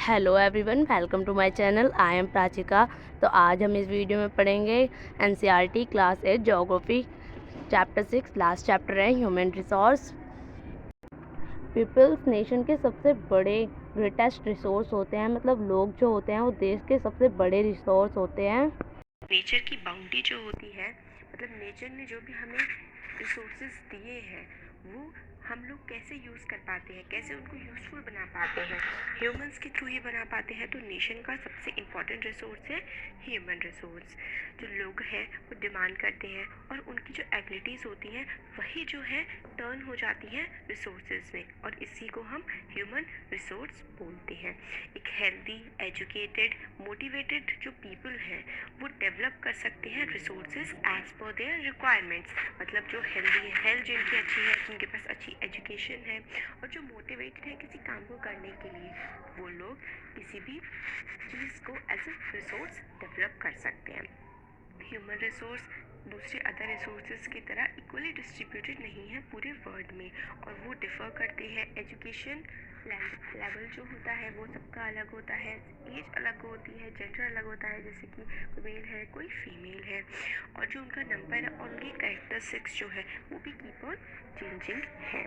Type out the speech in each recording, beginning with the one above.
Hello everyone, welcome to my channel. I am Prachika. तो आज हम इस वीडियो में पढ़ेंगे NCERT class 8 geography chapter 6। Last chapter है ह्यूमन रिसोर्स। पीपल्स नेशन के सबसे बड़े ग्रेटेस्ट रिसोर्स होते हैं, मतलब लोग जो होते हैं वो देश के सबसे बड़े रिसोर्स होते हैं। नेचर की बाउंड्री जो होती है, मतलब नेचर ने जो भी हमें रिसोर्सेज दिए हैं वो हम लोग कैसे यूज़ कर पाते हैं, कैसे उनको यूज़फुल बना पाते हैं, ह्यूमंस के थ्रू ही बना पाते हैं। तो नेशन का सबसे इम्पॉर्टेंट रिसोर्स है ह्यूमन रिसोर्स। जो लोग हैं वो डिमांड करते हैं और उनकी जो एबिलिटीज़ होती हैं वही जो है टर्न हो जाती हैं रिसोर्सेज में, और इसी को हम ह्यूमन रिसोर्स बोलते हैं। एक हेल्दी, एजुकेटेड, मोटिवेटेड जो पीपल हैं वो डेवलप कर सकते हैं resources as per their requirements. मतलब जो हेल्दी है, हेल्थ जिनकी अच्छी है, जिनके पास अच्छी एजुकेशन है और जो मोटिवेटेड है किसी काम को करने के लिए, वो लोग किसी भी चीज़ को एज ए रिसोर्स डेवलप कर सकते हैं। ह्यूमन रिसोर्स दूसरे अदर रिसोर्सेज की तरह इक्वली डिस्ट्रीब्यूटेड नहीं है पूरे वर्ल्ड में, और वो डिफ़र करते हैं। एजुकेशन लेवल जो होता है वो सबका अलग होता है, एज अलग होती है, जेंडर अलग होता है, जैसे कि कोई मेल है कोई फीमेल है, और जो उनका नंबर है और उनकी कैरेक्टरिस्टिक्स जो है वो भी कीप ऑन चेंजिंग है।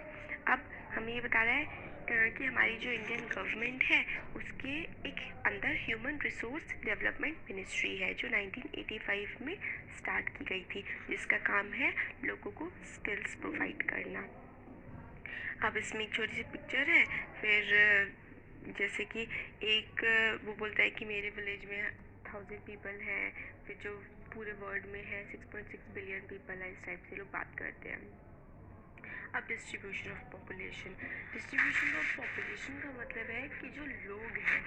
अब हमें ये बता रहा है कि हमारी जो इंडियन गवर्नमेंट है उसके एक अंदर ह्यूमन रिसोर्स डेवलपमेंट मिनिस्ट्री है जो 1985 में स्टार्ट की गई थी, जिसका काम है लोगों को स्किल्स प्रोवाइड करना। अब इसमें एक छोटी सी पिक्चर है, फिर जैसे कि एक वो बोलता है कि मेरे विलेज में 1000 पीपल हैं, फिर जो पूरे वर्ल्ड में है 6.6 बिलियन पीपल है, इस टाइप से लोग बात करते हैं। अब डिस्ट्रीब्यूशन ऑफ पॉपुलेशन का मतलब है कि जो लोग हैं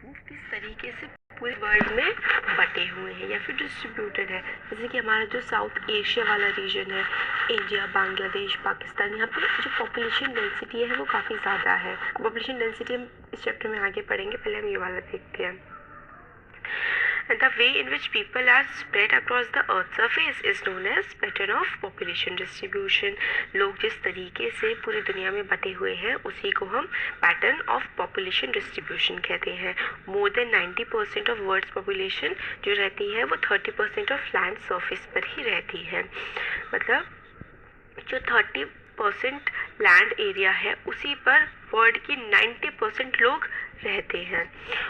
वो किस तरीके से पूरे वर्ल्ड में बटे हुए हैं या फिर डिस्ट्रीब्यूटेड है। जैसे कि हमारा जो साउथ एशिया वाला रीजन है, इंडिया, बांग्लादेश, पाकिस्तान, यहाँ पे जो पॉपुलेशन डेंसिटी है वो काफ़ी ज़्यादा है। पॉपुलेशन डेंसिटी हम इस चैप्टर में आगे पढ़ेंगे, पहले हम ये वाला देखते हैं। The way in which people are spread across the earth's surface is known as pattern of population distribution. लोग जिस तरीके से पूरी दुनिया में बटे हुए हैं उसी को हम pattern of population distribution कहते हैं। More than 90% of world's population जो रहती है वो 30% of land surface पर ही रहती है। मतलब जो 30% लैंड एरिया है उसी पर वर्ल्ड की 90% लोग रहते हैं।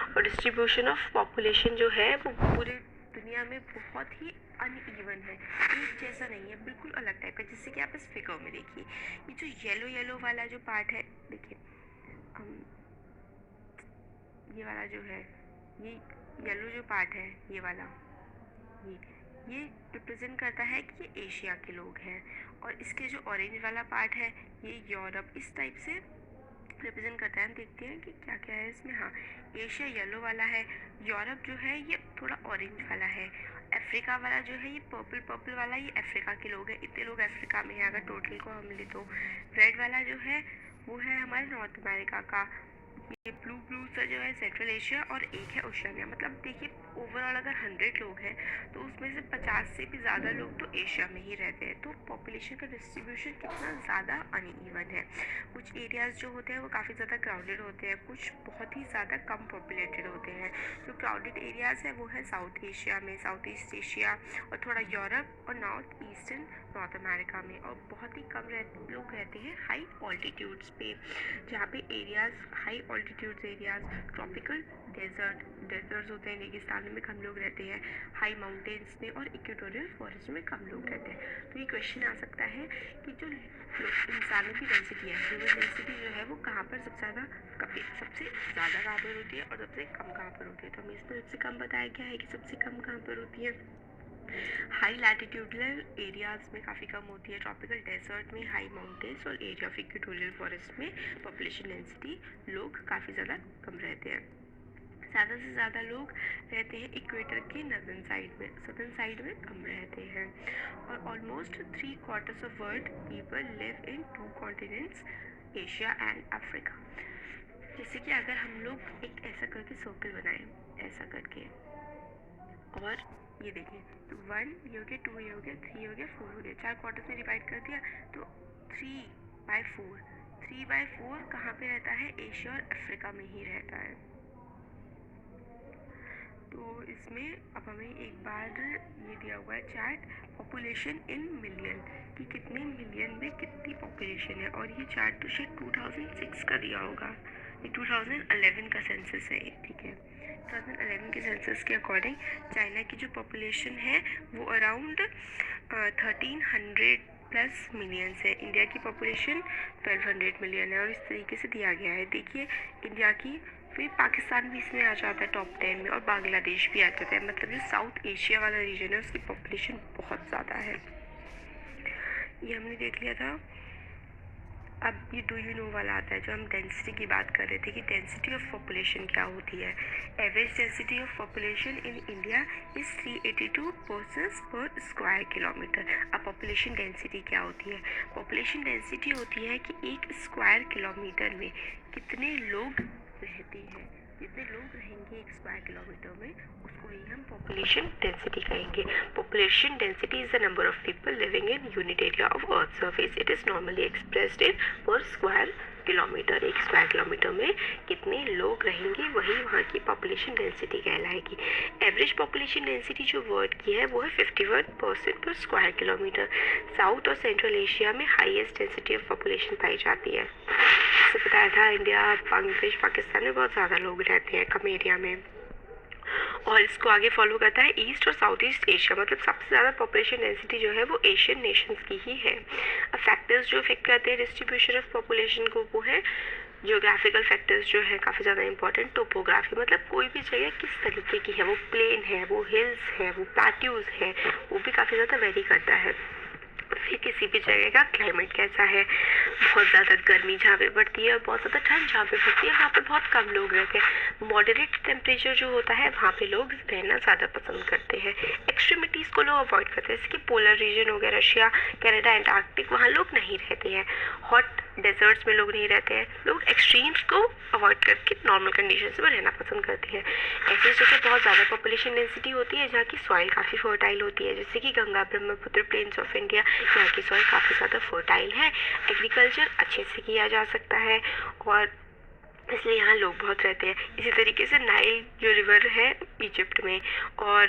और डिस्ट्रीब्यूशन ऑफ पॉपुलेशन जो है वो पूरी दुनिया में बहुत ही अनइवन है, एक जैसा नहीं है, बिल्कुल अलग टाइप का। जैसे कि आप इस फिगर में देखिए, ये जो येलो येलो वाला जो पार्ट है, देखिए ये वाला जो है, ये येलो जो पार्ट है, ये वाला, ये रिप्रेजेंट करता है कि ये एशिया के लोग हैं, और इसके जो ऑरेंज वाला पार्ट है ये यूरोप, इस टाइप से रिप्रेजेंट करता है। हम देखते हैं कि क्या क्या है इसमें। हाँ, एशिया येलो वाला है, यूरोप जो है ये थोड़ा ऑरेंज वाला है, अफ्रीका वाला जो है ये पर्पल पर्पल वाला, ये अफ्रीका के लोग हैं। इतने लोग अफ्रीका में हैं अगर टोटल को हम ले तो। रेड वाला जो है वो है हमारे नॉर्थ अमेरिका का, ये ब्लू ब्लू सा जो है सेंट्रल एशिया, और एक है ओशिनिया। मतलब देखिए ओवरऑल अगर 100 लोग हैं तो उसमें से 50 से भी ज़्यादा लोग तो एशिया में ही रहते हैं। तो पॉपुलेशन का डिस्ट्रीब्यूशन कितना ज़्यादा अनइवन है। कुछ एरियाज़ जो होते हैं वो काफ़ी ज़्यादा क्राउडेड होते हैं, कुछ बहुत ही ज़्यादा कम पॉपुलेटेड होते हैं। जो क्राउडेड एरियाज़ है वो है साउथ एशिया में, साउथ ईस्ट एशिया, और थोड़ा यूरोप और नॉर्थ ईस्टर्न नॉर्थ अमेरिका में। और बहुत ही कम लोग रहते हैं हाई ऑल्टीट्यूड्स पे, जहाँ पे areas high altitudes areas, tropical deserts होते हैं, रेगिस्तान में कम लोग रहते हैं, हाई माउंटेन्स में और इक्वेटोरियल फॉरेस्ट में कम लोग रहते हैं। तो ये क्वेश्चन आ सकता है कि जो इंसानों की डेंसिटी है, ह्यूमन डेंसिटी जो है वो कहाँ पर सबसे ज़्यादा कहाँ पर होती है और सबसे कम कहाँ पर होती है। तो हमें इसमें सबसे कम बताया गया है कि सबसे कम कहाँ पर होती है, हाई लैटिट्यूडनल एरियाज़ में काफ़ी कम होती है, ट्रॉपिकल डेजर्ट में, हाई माउंटेन्स और एरिया ऑफ इक्वेटोरियल फॉरेस्ट में पॉपुलेशन डेंसिटी लोग काफ़ी ज़्यादा कम रहते हैं। ज़्यादा से ज़्यादा लोग रहते हैं इक्वेटर के नॉर्दर्न साइड में, सदर्न साइड में कम रहते हैं। और almost 3/4 of world people live in 2 continents, Asia and Africa. जैसे कि अगर हम लोग एक ऐसा करके सर्कल बनाएं, ऐसा करके, और ये देखिए तो 1 ये हो गया, 2 ये हो गया, 3 हो गया, 4 हो गया, 4 क्वार्टर्स में डिवाइड कर दिया, तो 3/4 कहाँ पे रहता है, एशिया और अफ्रीका में ही रहता है। तो इसमें अब हमें एक बार ये दिया हुआ है चार्ट पॉपुलेशन इन मिलियन कि कितने मिलियन में कितनी पॉपुलेशन है, और ये चार्ट तो शायद 2006 का दिया होगा, ये 2011 का सेंसस है, ठीक है। 2011 के सेंसस के अकॉर्डिंग चाइना की जो पॉपुलेशन है वो अराउंड 1300 प्लस मिलियंस है। इंडिया की पॉपुलेशन 1200 मिलियन है और इस तरीके से दिया गया है। देखिए इंडिया की, फिर पाकिस्तान भी इसमें आ जाता है टॉप 10 में और बांग्लादेश भी आ जाता है। मतलब जो साउथ एशिया वाला रीजन है उसकी पॉपुलेशन बहुत ज़्यादा है। ये हमने देख लिया था। अब ये डू यू नो वाला आता है जो हम डेंसिटी की बात कर रहे थे कि डेंसिटी ऑफ पॉपुलेशन क्या होती है। Average density of population in India is 382 persons पर स्क्वायर किलोमीटर। अब पॉपुलेशन डेंसिटी क्या होती है? पॉपुलेशन डेंसिटी होती है कि एक स्क्वायर किलोमीटर में कितने लोग रहते हैं। जितने लोग रहेंगे एक स्क्वायर किलोमीटर में उसको ही हम पॉपुलेशन डेंसिटी कहेंगे। Population density is the number of people living in unit area of earth surface. It is normally expressed in per square kilometre. एक स्क्वायर किलोमीटर में कितने लोग रहेंगे वही वहाँ की पॉपुलेशन डेंसिटी कहलाएगी। एवरेज पॉपुलेशन डेंसिटी जो वर्ल्ड की है वो है 51% पर स्क्वायर किलोमीटर। साउथ और सेंट्रल एशिया में हाईएस्ट डेंसिटी ऑफ पॉपुलेशन पाई जाती है। जैसे बताया था इंडिया, बांग्लादेश, पाकिस्तान में बहुत ज़्यादा लोग रहते हैं कम एरिया में। और इसको आगे फॉलो करता है ईस्ट और साउथ ईस्ट एशिया। मतलब सबसे ज़्यादा पॉपुलेशन डेंसिटी जो है वो एशियन नेशंस की ही है। अब फैक्टर्स जो इफेक्ट करते हैं डिस्ट्रीब्यूशन ऑफ पॉपुलेशन को वो है जियोग्राफिकल फैक्टर्स जो है काफ़ी ज़्यादा इंपॉर्टेंट। टोपोग्राफी मतलब कोई भी जगह किस तरीके की है, वो प्लेन है, वो हिल्स है, वो प्लेट्यूज है, वो भी काफ़ी ज़्यादा वेरी करता है। फिर किसी भी जगह का क्लाइमेट कैसा है, बहुत ज़्यादा गर्मी जहाँ पे पड़ती है और बहुत ज़्यादा ठंड जहाँ पे पड़ती है वहाँ पे बहुत कम लोग रहते हैं। मॉडरेट टेम्परेचर जो होता है वहाँ पे लोग रहना ज़्यादा पसंद करते हैं। एक्सट्रीमिटीज़ को लोग अवॉइड करते हैं, जैसे कि पोलर रीजन हो गया, रशिया, कनाडा, एंटार्क्टिक, वहाँ लोग नहीं रहते हैं। हॉट डेजर्ट्स में लोग नहीं रहते हैं। लोग एक्सट्रीम्स को अवॉइड करके नॉर्मल कंडीशंस में रहना पसंद करते हैं। ऐसी जगह बहुत ज़्यादा पॉपुलेशन डेंसिटी होती है जहाँ की सॉइल काफ़ी फर्टाइल होती है, जैसे कि Ganga Brahmaputra plains of India. यहाँ की सॉइल काफ़ी ज़्यादा फर्टाइल है, एग्रीकल्चर अच्छे से किया जा सकता है और इसलिए यहाँ लोग बहुत रहते हैं। इसी तरीके से नाइल जो रिवर है इजिप्ट में और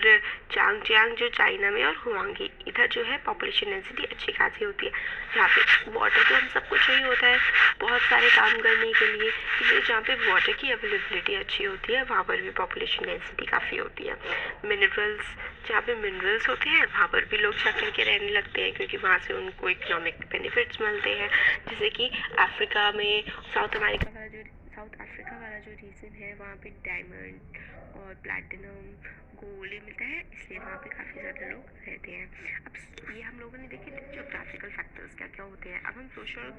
चांगजियांग जो चाइना में और हुआंगी, इधर जो है पॉपुलेशन डेंसिटी अच्छी खासी होती है। यहाँ पे वाटर तो हम सबको चाहिए होता है बहुत सारे काम करने के लिए, इसलिए जहाँ पे वाटर की अवेलेबिलिटी अच्छी होती है वहाँ पर भी पॉपुलेशन डेंसिटी काफ़ी होती है। मिनरल्स, जहाँ पे मिनरल्स होते हैं वहाँ पर भी लोग जाकर के रहने लगते हैं क्योंकि वहाँ से उनको इकोनॉमिक बेनिफिट्स मिलते हैं। जैसे कि अफ्रीका में, साउथ अफ्रीका वाला जो रीजन है वहाँ पे डायमंड और प्लैटिनम, गोल्ड मिलता है, इसलिए वहाँ पे काफ़ी ज़्यादा लोग रहते हैं। अब ये हम लोगों ने देखे जियोग्राफिकल फैक्टर्स क्या क्या होते हैं। अब हम सोशल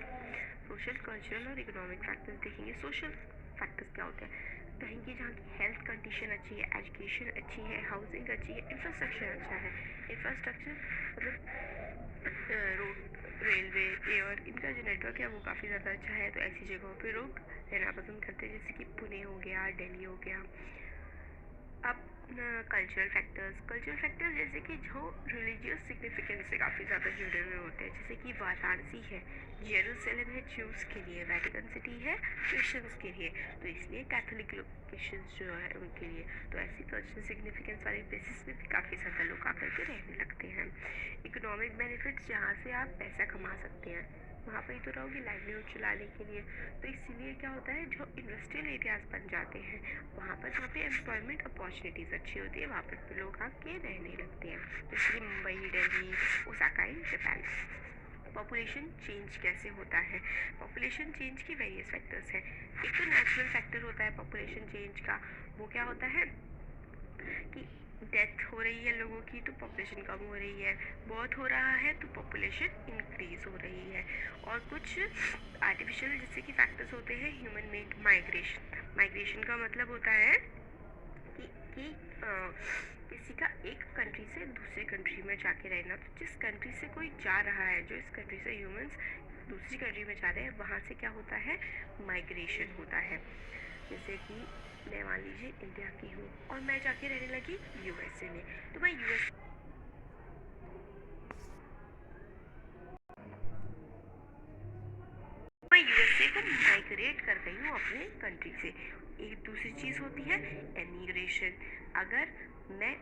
कल्चरल और इकोनॉमिक फैक्टर्स देखेंगे। सोशल फैक्टर्स क्या होते हैं? कहीं की जहाँ की हेल्थ कंडीशन अच्छी है, एजुकेशन अच्छी है, हाउसिंग अच्छी है, इंफ्रास्ट्रक्चर अच्छा है। इंफ्रास्ट्रक्चर मतलब रोड, रेलवे, एयर, इनका जो नेटवर्क है वो काफ़ी ज़्यादा अच्छा है, तो ऐसी जगहों पे लोग रहना पसंद करते हैं, जैसे कि पुणे हो गया, दिल्ली हो गया। अब कल्चरल फैक्टर्स जैसे कि जो रिलीजियस सिग्निफिकेंस से काफ़ी ज़्यादा जुड़े हुए होते हैं, जैसे कि वाराणसी है, जेरूसलम है ज्यूज़ के लिए, वेटिकन सिटी है क्रिश्चियंस के लिए, तो इसलिए कैथोलिक लोग क्रिश्चियंस जो है उनके लिए, तो ऐसी कल्चरल सिग्निफिकेंस वाले प्लेसेस में भी काफ़ी ज़्यादा लोग आकर के रहने लगते हैं। इकोनॉमिक बेनिफिट्स, जहाँ से आप पैसा कमा सकते हैं वहाँ पर ही तो रहोगे लाइवलीहुड चलाने के लिए, तो इसीलिए क्या होता है जो इंडस्ट्रियल एरियाज बन जाते हैं वहाँ पर जहाँ पे एम्प्लॉयमेंट अपॉर्चुनिटीज़ अच्छी होती है वहाँ पर भी लोग आके रहने लगते हैं, जैसे Mumbai, Delhi, Osaka in Japan. Population change कैसे होता है? पॉपुलेशन चेंज के वेरियस फैक्टर्स हैं। एक तो नेचुरल फैक्टर होता है पॉपुलेशन चेंज का, वो क्या होता है कि डेथ हो रही है लोगों की तो पॉपुलेशन कम हो रही है, बहुत हो रहा है तो पॉपुलेशन इंक्रीज हो रही है। और कुछ आर्टिफिशियल जैसे कि फैक्टर्स होते हैं ह्यूमन मेड माइग्रेशन का मतलब होता है कि किसी का एक कंट्री से दूसरे कंट्री में जाके रहना। तो जिस कंट्री से कोई जा रहा है, जो इस कंट्री से ह्यूमंस दूसरी कंट्री में जा रहे हैं, वहाँ से क्या होता है, माइग्रेशन होता है। जैसे कि मैं मान लीजिए इंडिया की हूँ और मैं जाके रहने लगी यूएसए में, तो मैं यूएसए को माइग्रेट कर रही हूँ अपने कंट्री से। एक दूसरी चीज़ होती है एमिग्रेशन। अगर मैं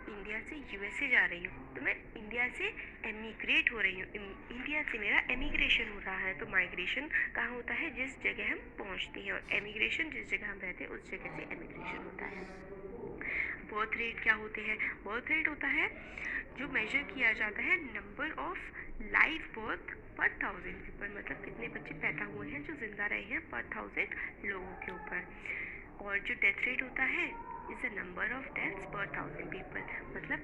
इंडिया से यूएसए जा रही हूँ तो मैं इंडिया से एमिग्रेट हो रही हूँ, इंडिया से मेरा एमिग्रेशन हो रहा है। तो माइग्रेशन कहाँ होता है? जिस जगह हम पहुँचते हैं, और एमिग्रेशन जिस जगह हम रहते हैं उस जगह से एमिग्रेशन होता है। बर्थ रेट क्या होते हैं? बर्थ रेट होता है जो मेजर किया जाता है नंबर ऑफ लाइव बर्थ पर 1000 पीपल, मतलब कितने बच्चे पैदा हुए हैं जो जिंदा रहे हैं पर 1000 लोगों के ऊपर। और जो डेथ रेट होता है is the number of deaths पर 1000 पीपल, मतलब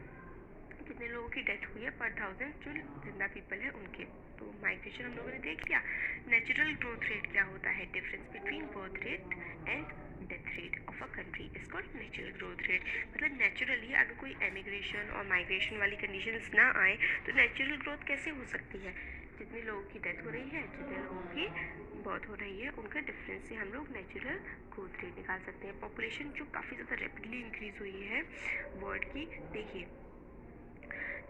कितने लोगों की डेथ हुई है पर 1000 जो जिंदा पीपल है उनके। तो माइग्रेशन हम लोगों ने देख लिया। नेचुरल ग्रोथ रेट क्या होता है? Difference between birth rate and death rate of a country is called natural growth rate. मतलब नेचुरली अगर कोई एमिग्रेशन और माइग्रेशन वाली कंडीशंस ना आए तो नेचुरल ग्रोथ कैसे हो सकती है? जितने लोगों की डेथ हो रही है, जितने लोगों की बर्थ हो रही है, उनका डिफरेंस से हम लोग नेचुरल ग्रोथ रेट निकाल सकते हैं। पॉपुलेशन जो काफ़ी ज़्यादा रैपिडली इंक्रीज हुई है वर्ल्ड की, देखिए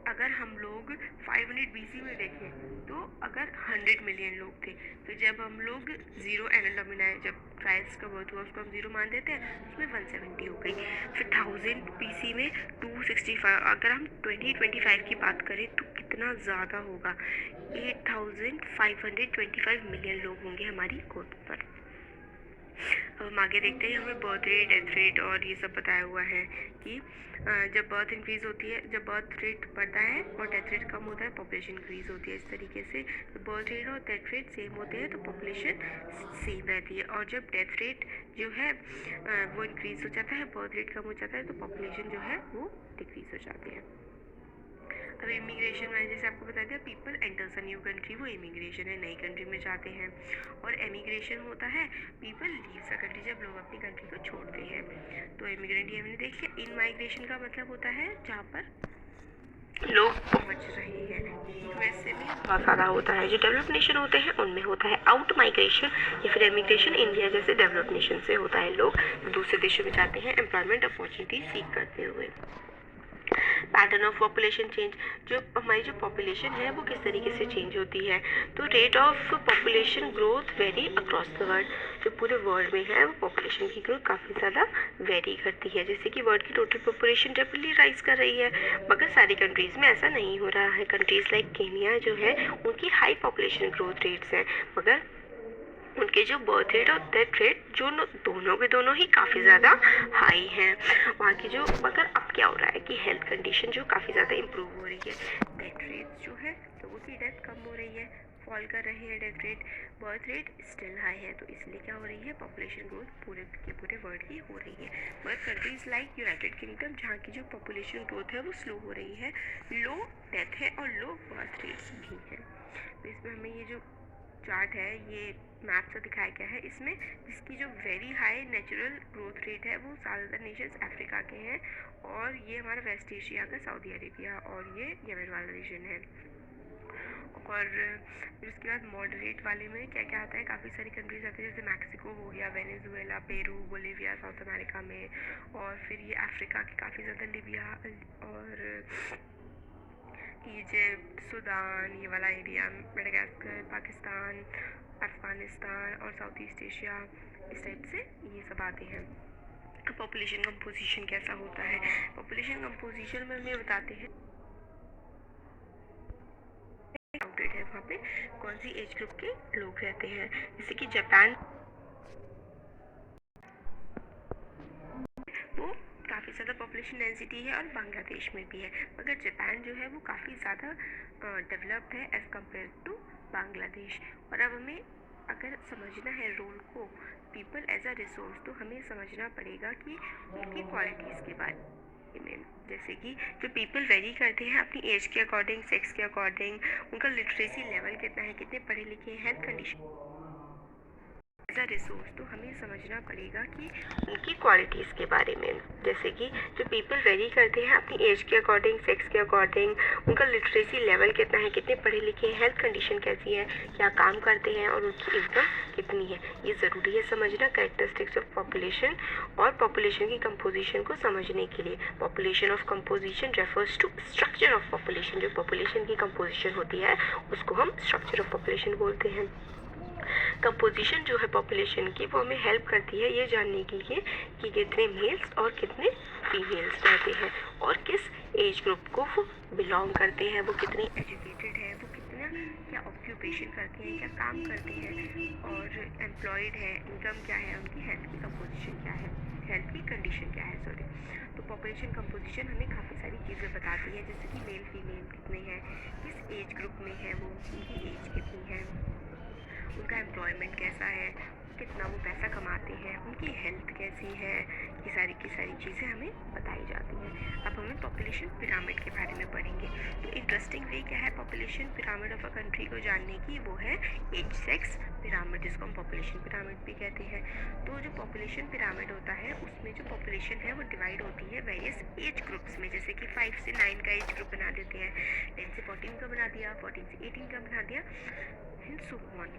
अगर हम लोग 500 BC में देखें तो अगर 100 मिलियन लोग थे, तो जब हम लोग जीरो एनल बनाए, जब क्राइस्ट का बर्थ हुआ उसको हम जीरो मान देते हैं, उसमें 170 हो गई। फिर 1000 BC में 265, अगर हम 2025 की बात करें तो कितना ज़्यादा होगा, 8525 मिलियन लोग होंगे हमारी अर्थ पर। अब हम आगे देखते हैं, हमें बर्थ रेट, डेथ रेट और ये सब बताया हुआ है कि जब बर्थ इंक्रीज होती है, जब बर्थ रेट बढ़ता है और डेथ रेट कम होता है, पॉपुलेशन इंक्रीज होती है। इस तरीके से जब बर्थ रेट और डेथ रेट सेम होते हैं तो पॉपुलेशन सेम रहती है, और जब डेथ रेट जो है वो इंक्रीज हो जाता है, बर्थ रेट कम हो जाता है, तो पॉपुलेशन जो है वो डिक्रीज हो जाती है। अब इमिग्रेशन मैंने जैसे आपको बता दिया, people enters a new country, वो इमिग्रेशन है, नई कंट्री में जाते हैं। और एमिग्रेशन होता है पीपल लीव्स अ कंट्री, जब लोग अपनी कंट्री को छोड़ते हैं। तो इमिग्रेंट ये हमने देख लिया। इन माइग्रेशन का मतलब होता है जहाँ पर लोग पहुँच रहे हैं। यूएसए में बहुत ज़्यादा होता है, जो डेवलप नेशन होते हैं उनमें होता है आउट माइग्रेशन, या फिर एमिग्रेशन इंडिया जैसे डेवलप नेशन से होता है। लोग दूसरे देशों में जाते हैं एम्प्लॉयमेंट अपॉर्चुनिटी सीख करते हुए। पैटर्न ऑफ पॉपुलेशन चेंज, जो हमारी जो पॉपुलेशन है वो किस तरीके से चेंज होती है, तो rate of population growth vary across the world, जो पूरे वर्ल्ड में है वो पॉपुलेशन की ग्रोथ काफ़ी ज़्यादा वेरी करती है। जैसे कि वर्ल्ड की टोटल पॉपुलेशन रैपिडली राइज कर रही है, मगर सारी कंट्रीज़ में ऐसा नहीं हो रहा है। कंट्रीज़ लाइक केनिया जो है उनकी हाई पॉपुलेशन ग्रोथ रेट्स हैं, मगर उनके जो बर्थ रेट और डेथ रेट जो दोनों के दोनों ही काफ़ी ज़्यादा हाई हैं वहाँ की। जो मगर अब क्या हो रहा है कि हेल्थ कंडीशन जो काफ़ी ज़्यादा इम्प्रूव हो रही है, डेथ रेट जो है लोगों की डेथ कम हो रही है, फॉल कर रही है death rate, birth rate still high है। तो इसलिए क्या हो रही है, पॉपुलेशन ग्रोथ पूरे के पूरे वर्ल्ड की हो रही है। मगर कंट्रीज़ लाइक यूनाइटेड किंगडम जहाँ की जो पॉपुलेशन ग्रोथ है वो स्लो हो रही है, लो डेथ है और लो बर्थ रेट्स भी है। तो इसमें हमें ये जो चार्ट है, ये मैप से दिखाया गया है, इसमें जिसकी जो very high natural growth rate है वो ज़्यादातर नेशंस अफ्रीका के हैं, और ये हमारा वेस्ट एशिया का सऊदी अरेबिया और ये यमन वाला रीजन है। और फिर उसके बाद मॉडरेट वाले में क्या क्या आता है, काफ़ी सारी कंट्रीज आती है, जैसे मैक्सिको हो गया, Venezuela, Peru, Bolivia south America में, और फिर ये अफ्रीका की काफ़ी ज़्यादा लिबिया और इजिप्ट, सूडान, ये वाला एरिया, मेडागास्कर, पाकिस्तान, अफ़गानिस्तान और साउथ ईस्ट एशिया, इस टाइप से ये सब आते हैं। पॉपुलेशन कंपोजिशन कैसा होता है, पॉपुलेशन कंपोजिशन में हमें बताते हैं काउंटेड है वहाँ पे कौन सी एज ग्रुप के लोग रहते हैं। जैसे कि जापान वो काफ़ी ज़्यादा पॉपुलेशन डेंसिटी है, और बांग्लादेश में भी है, मगर जापान जो है वो काफ़ी ज़्यादा डेवलप्ड है एज़ कम्पेयर टू बांग्लादेश। और अब हमें अगर समझना है रोल को पीपल एज अ रिसोर्स, तो हमें समझना पड़ेगा कि उनकी क्वालिटीज़ के बारे में। जैसे कि जो पीपल वेरी करते हैं अपनी एज के अकॉर्डिंग, सेक्स के अकॉर्डिंग, उनका लिटरेसी लेवल कितना है, कितने पढ़े लिखे हैं, health condition as a resource, तो हमें समझना पड़ेगा कि उनकी क्वालिटीज़ के बारे में। जैसे कि जो पीपल वेरी करते हैं अपनी एज के अकॉर्डिंग, सेक्स के अकॉर्डिंग, उनका लिटरेसी लेवल कितना है, कितने पढ़े लिखे हैं, हेल्थ कंडीशन कैसी है, क्या काम करते हैं और उनकी इनकम कितनी है, ये ज़रूरी है समझना कैरेक्टरिस्टिक्स ऑफ पॉपुलेशन और पॉपुलेशन की कंपोजिशन को समझने के लिए। Population of composition refers to structure of population, जो पॉपुलेशन की कंपोजिशन होती है उसको हम स्ट्रक्चर ऑफ पॉपुलेशन बोलते हैं। कंपोजिशन जो है पॉपुलेशन की वो हमें हेल्प करती है ये जानने के लिए कि कितने मेल्स और कितने फीमेल्स रहते हैं और किस एज ग्रुप को वो बिलोंग करते हैं, वो कितने एजुकेटेड है, वो कितना क्या ऑक्यूपेशन करते हैं, क्या काम करते हैं और एम्प्लॉयड है, इनकम क्या है, उनकी हेल्थ की कंपोजिशन क्या है, हेल्थ की कंडीशन क्या है, सॉरी। तो पॉपुलेशन कंपोजिशन हमें काफ़ी सारी चीज़ें बताती है, जैसे कि मेल फीमेल कितने हैं, किस एज ग्रुप में है वो, उनकी एज कितनी है, उनका एम्प्लॉयमेंट कैसा है, कितना वो पैसा कमाते हैं, उनकी हेल्थ कैसी है, ये सारी की सारी चीज़ें हमें बताई जाती हैं। अब हमें पॉपुलेशन पिरामिड के बारे में पढ़ेंगे। तो इंटरेस्टिंग वे क्या है population pyramid of a country को जानने की, वो है एज सेक्स पिरामिड, जिसको हम पॉपुलेशन पिरामिड भी कहते हैं। तो जो पॉपुलेशन पिरामिड होता है उसमें जो पॉपुलेशन है वो डिवाइड होती है वेरियस एज ग्रुप्स में, जैसे कि 5 से 9 का एज ग्रुप बना देते हैं, 10 से 14 का बना दिया, 14 से 18 का बना दिया, एंड सो ऑन।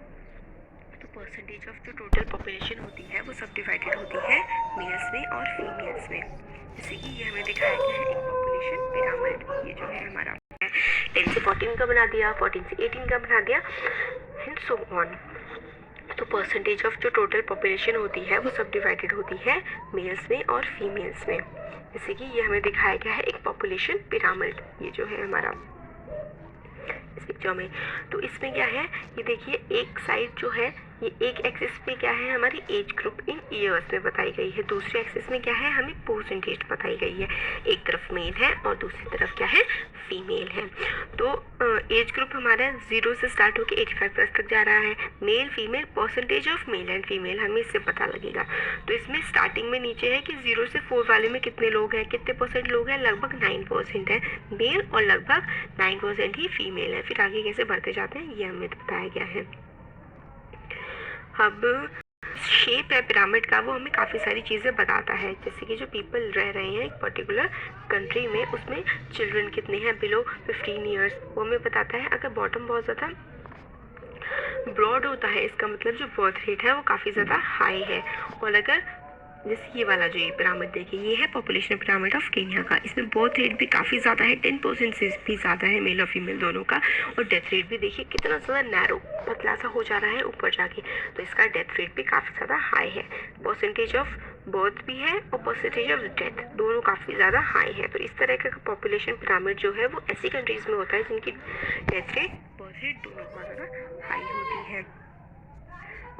तो परसेंटेज ऑफ जो टोटल पॉपुलेशन होती है वो सब डिवाइडेड होती है मेल्स में और फीमेल्स में। जैसे कि ये हमें दिखाया गया है एक पॉपुलेशन पिरामिड, ये जो है हमारा 10 से 14 का बना दिया, 14 से 18 का बना दिया, एंड सो ऑन। तो परसेंटेज ऑफ जो टोटल पॉपुलेशन होती है वो सब डिवाइडेड होती है मेल्स में और फीमेल्स में। जैसे कि ये हमें दिखाया गया है एक पॉपुलेशन पिरामिड, ये जो है हमारा इस पिक्चर में। तो इसमें क्या है, ये देखिए एक साइड जो है ये एक एक्सिस पे क्या है हमारी एज ग्रुप इन ईयर्स में बताई गई है, दूसरे एक्सिस में क्या है हमें परसेंटेज बताई गई है। एक तरफ मेल है और दूसरी तरफ क्या है फीमेल है। तो एज ग्रुप हमारा 0 से स्टार्ट होकर 85 प्लस तक जा रहा है। Male female percentage of male and female हमें इससे पता लगेगा। तो इसमें स्टार्टिंग में नीचे है कि 0 से 4 वाले में कितने लोग हैं, कितने परसेंट लोग हैं, लगभग 9% है मेल और लगभग 9% ही फीमेल है। फिर आगे कैसे बढ़ते जाते हैं ये हमें बताया गया है। अब शेप है पिरामिड का वो हमें काफ़ी सारी चीज़ें बताता है, जैसे कि जो पीपल रह रहे हैं एक पर्टिकुलर कंट्री में उसमें चिल्ड्रन कितने हैं बिलो 15 ईयर्स, वो हमें बताता है। अगर बॉटम बहुत ज़्यादा ब्रॉड होता है इसका मतलब जो बर्थ रेट है वो काफ़ी ज़्यादा हाई है। और अगर जैसे ये वाला जो ये पिरामिड देखिए, ये है पॉपुलेशन पिरामिड ऑफ केन्या का, इसमें बर्थ रेट भी काफ़ी ज़्यादा है, 10% से भी ज़्यादा है मेल और फीमेल दोनों का। और डेथ रेट भी देखिए कितना ज़्यादा नैरो पतला सा हो जा रहा है ऊपर जाके, तो इसका डेथ रेट भी काफ़ी ज़्यादा हाई है। परसेंटेज ऑफ बर्थ भी है और परसेंटेज ऑफ डेथ दोनों काफ़ी ज़्यादा हाई है। तो इस तरह का पॉपुलेशन पिरामिड जो है वो ऐसी कंट्रीज़ में होता है जिनकी डेथ रेट बर्थ रेट दोनों बहुत ज़्यादा हाई होती है।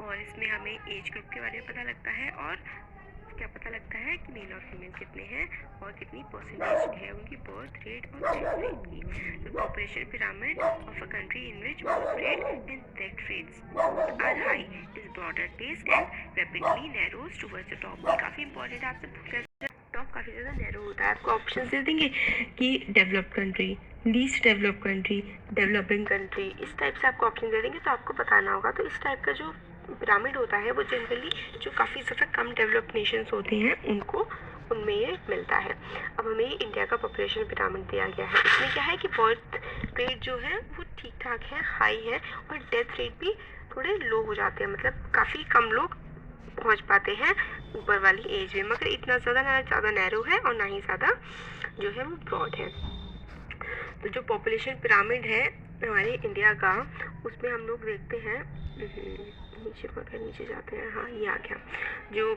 और इसमें हमें एज ग्रुप के बारे में पता लगता है और क्या पता लगता है कि मेल और फीमेल कितने हैं और कितनी परसेंटेज है उनकी बर्थ रेट और डेथ रेट की। तो population pyramid of a country in which birth rate and death rates are high is broader base and rapidly narrows towards the top. काफ़ी इंपॉर्टेंट है, आपसे टॉप काफ़ी ज़्यादा नैरो होता है। आपको ऑप्शन दे देंगे कि developed country, least developed country, developing country, इस टाइप से आपको ऑप्शन दे देंगे तो आपको बताना होगा। तो इस टाइप का जो पिरामिड होता है वो जनरली जो काफ़ी ज़्यादा कम डेवलप्ड नेशंस होते हैं उनको उनमें ये मिलता है। अब हमें इंडिया का पॉपुलेशन पिरामिड दिया गया है, इसमें क्या है कि बर्थ रेट जो है वो ठीक ठाक है, हाई है, और डेथ रेट भी थोड़े लो हो जाते हैं, मतलब काफ़ी कम लोग पहुंच पाते हैं ऊपर वाली एज में, मगर इतना ज़्यादा नैरो है और ना ही ज़्यादा जो है वो ब्रॉड है। तो जो पॉपुलेशन पिरामिड है हमारे इंडिया का उसमें हम लोग देखते हैं नीचे जाते हैं, हाँ ये आ गया जो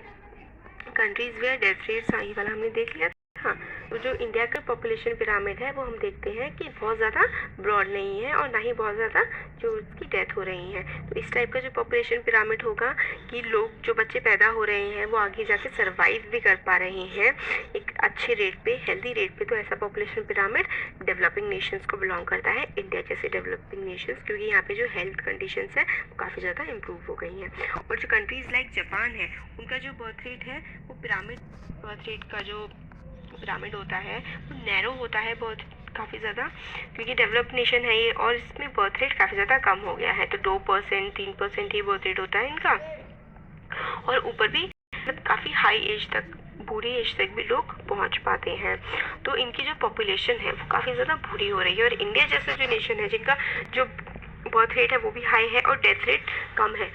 कंट्रीज़ वेयर डेथ रेट्स, ये वाला हमने देख लिया। हाँ, तो जो इंडिया का पॉपुलेशन पिरामिड है वो हम देखते हैं कि बहुत ज़्यादा ब्रॉड नहीं है और ना ही बहुत ज़्यादा जो उसकी डेथ हो रही है। तो इस टाइप का जो पॉपुलेशन पिरामिड होगा कि लोग जो बच्चे पैदा हो रहे हैं वो आगे जाके सर्वाइव भी कर पा रहे हैं एक अच्छे रेट पे, हेल्दी रेट पे। तो ऐसा पॉपुलेशन पिरामिड डेवलपिंग नेशंस को बिलोंग करता है, इंडिया जैसे डेवलपिंग नेशंस, क्योंकि यहाँ पे जो हेल्थ कंडीशंस है वो काफ़ी ज़्यादा इम्प्रूव हो गई हैं। और जो कंट्रीज़ लाइक जापान है उनका जो बर्थ रेट है वो पिरामिड बर्थ रेट का जो पिरामिड होता है वो नैरो होता है बहुत काफ़ी ज़्यादा, क्योंकि डेवलप्ड नेशन है ये, और इसमें बर्थ रेट काफ़ी ज़्यादा कम हो गया है। तो 2% 3% ही बर्थ रेट होता है इनका, और ऊपर भी मतलब काफ़ी हाई एज तक, बूढ़ी एज तक भी लोग पहुंच पाते हैं। तो इनकी जो पॉपुलेशन है वो काफ़ी ज़्यादा बूढ़ी हो रही है। और इंडिया जैसा जो नेशन है जिनका जो बर्थ रेट है वो भी हाई है और डेथ रेट कम है,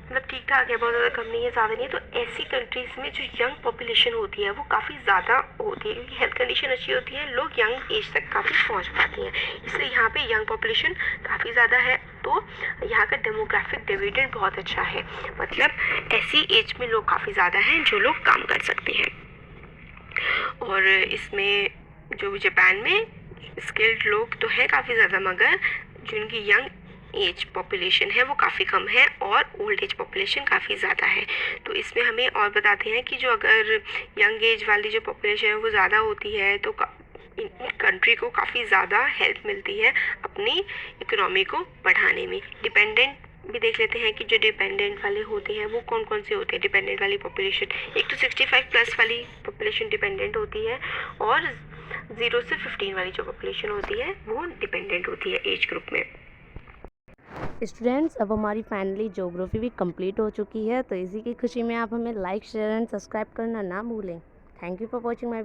मतलब ठीक ठाक है, बहुत ज़्यादा कम नहीं है, ज़्यादा नहीं है। तो ऐसी कंट्रीज़ में जो यंग पॉपुलेशन होती है वो काफ़ी ज़्यादा होती है, क्योंकि हेल्थ कंडीशन अच्छी होती है, लोग यंग एज तक काफ़ी पहुंच पाते हैं, इसलिए यहाँ पे यंग पॉपुलेशन काफ़ी ज़्यादा है। तो यहाँ का डेमोग्राफिक डिविडेंड बहुत अच्छा है, मतलब ऐसी एज में लोग काफ़ी ज़्यादा हैं जो लोग काम कर सकते हैं। और इसमें जो जापान में स्किल्ड लोग तो है काफ़ी ज़्यादा, मगर जो उनकी यंग एज पॉपुलेशन है वो काफ़ी कम है और ओल्ड एज पॉपुलेशन काफ़ी ज़्यादा है। तो इसमें हमें और बताते हैं कि जो अगर यंग एज वाली जो पॉपुलेशन है वो ज़्यादा होती है तो कंट्री को काफ़ी ज़्यादा हेल्प मिलती है अपनी इकोनॉमी को बढ़ाने में। डिपेंडेंट भी देख लेते हैं कि जो डिपेंडेंट वाले होते हैं वो कौन कौन से होते हैं। डिपेंडेंट वाली पॉपुलेशन, एक तो 65 प्लस वाली पॉपुलेशन डिपेंडेंट होती है और 0 से 15 वाली जो पॉपुलेशन होती है वो डिपेंडेंट होती है एज ग्रुप में। स्टूडेंट्स, अब हमारी फाइनली ज्योग्राफी भी कंप्लीट हो चुकी है, तो इसी की खुशी में आप हमें लाइक, शेयर एंड सब्सक्राइब करना ना भूलें। Thank you for watching my